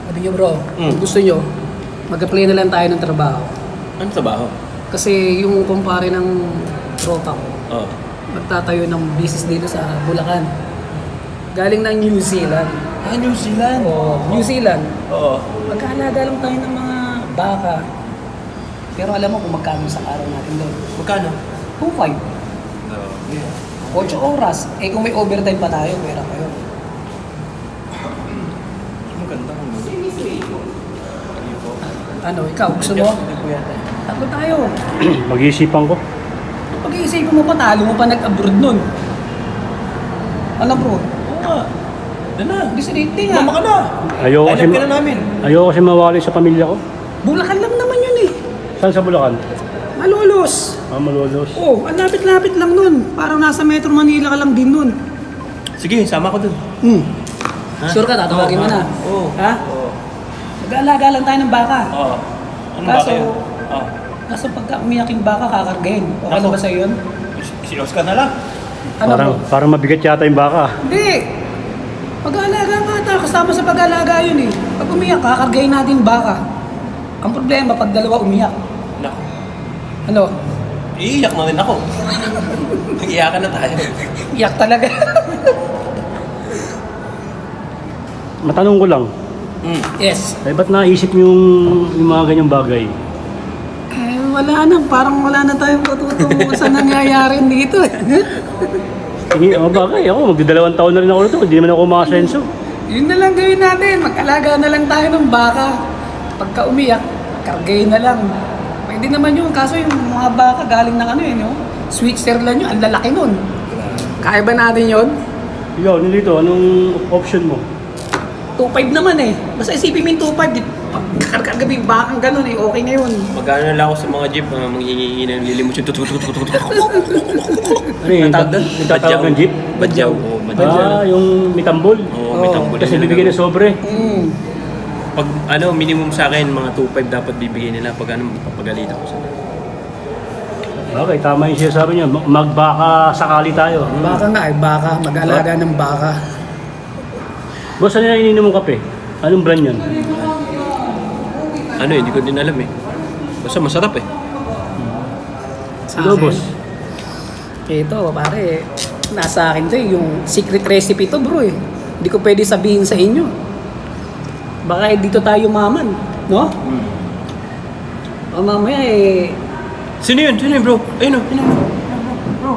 Sabi niyo bro, kung gusto niyo, mag-apply na lang tayo ng trabaho. Ano trabaho? Kasi yung kumpare ng tropa ko, Oo. magtatayo ng business dito sa Bulacan. Galing ng New Zealand. Ah, New Zealand? Oo, New Zealand. Oo. Magkahalaga lang tayo ng mga baka. Pero alam mo kung magkano sa araw natin doon? Magkano? 2.5. Oo. Yeah. 8 oras. Eh kung may overtime pa tayo, pera pa yun. Maganda kung ano. Ano, ikaw, gusto mo? Hindi po yata. Tatlo tayo. Mag-iisipan ko. Pag-iisipan mo pa, talo mo pa nag-abroad nun. Ano bro? Oo nga. Doon na. Hindi sa dating nga. Mama ka na. Ayoko Line up ka na namin. kasi mawali sa pamilya ko. Bulacan lang naman yun eh. Saan sa Bulacan? Malolos. Malolos. Oh, ang lapit-lapit lang nun. Parang nasa Metro Manila ka lang din nun. Sige, sama ko dun. Ha? Sure ka, tatawagin mo na. Oo. Ha? Oo. Mag-aalaga lang tayo ng baka. Oo. Ano ba Kaso, kayo? Oo. kaso pagka umiyak yung baka, kakargahin. Okay na Ako. ba sa'yo yun? Si Oscar na lang. Ano Parang, bro? parang mabigat yata yung baka. Hindi. Pag-aalaga nga tayo, kasama sa pag-aalaga yun eh. Pag umiyak, kakargahin natin yung baka. Ang problema, pag dalawa umiyak. Naku. Ano? Iiyak na rin ako. Nag-iyakan na tayo. Iyak talaga. Matanong ko lang, Yes. ba't naisip niyo yung mga ganyang bagay? Eh, wala na. Parang wala na tayong katutungo sa nangyayari dito eh. Bagay, ako, magdadalawang taon na rin ako nito, hindi naman ako makasenso. Yun na lang gawin natin. Mag-alaga na lang tayo ng baka. Pagka umiyak, kargayin na lang. Pwede naman yun. Kaso yung mga baka galing ng ano yun, Switzerland yun. Ang lalaki nun. Kaya ba natin yun? Ikaw, nilito, anong option mo? 2.5 naman eh. Basta isipin mo yung 2.5. Pagkakargabi yung bakang ganun eh. Okay na yun. Magkano na lang ako sa mga jeep, manghihingi ng lilimos yung Ano yun, nagtatawag ng jeep? Badyaw. Oo, badyaw. Yung mitambol? Oo, may tambol. Kasi bibigyan ng sobre. Pag minimum sa akin, mga 2.5 dapat bibigyan nila pag papagalit ako sa Okay, tama yung sinasabi niya. Magbaka sakali tayo. Baka nga eh. Baka. Mag-alaga ng baka. Boss, ano na ininom mong kape? Anong brand yan? Hindi ko din alam eh. Basta masarap eh. Sa Hello, akin, boss. Ito, pare. Nasa akin to eh. Yung secret recipe to bro eh. Hindi ko pwede sabihin sa inyo. Baka dito tayo maman. No? O mamaya eh. Sino yun? Sino yun bro? Ayun o. Bro.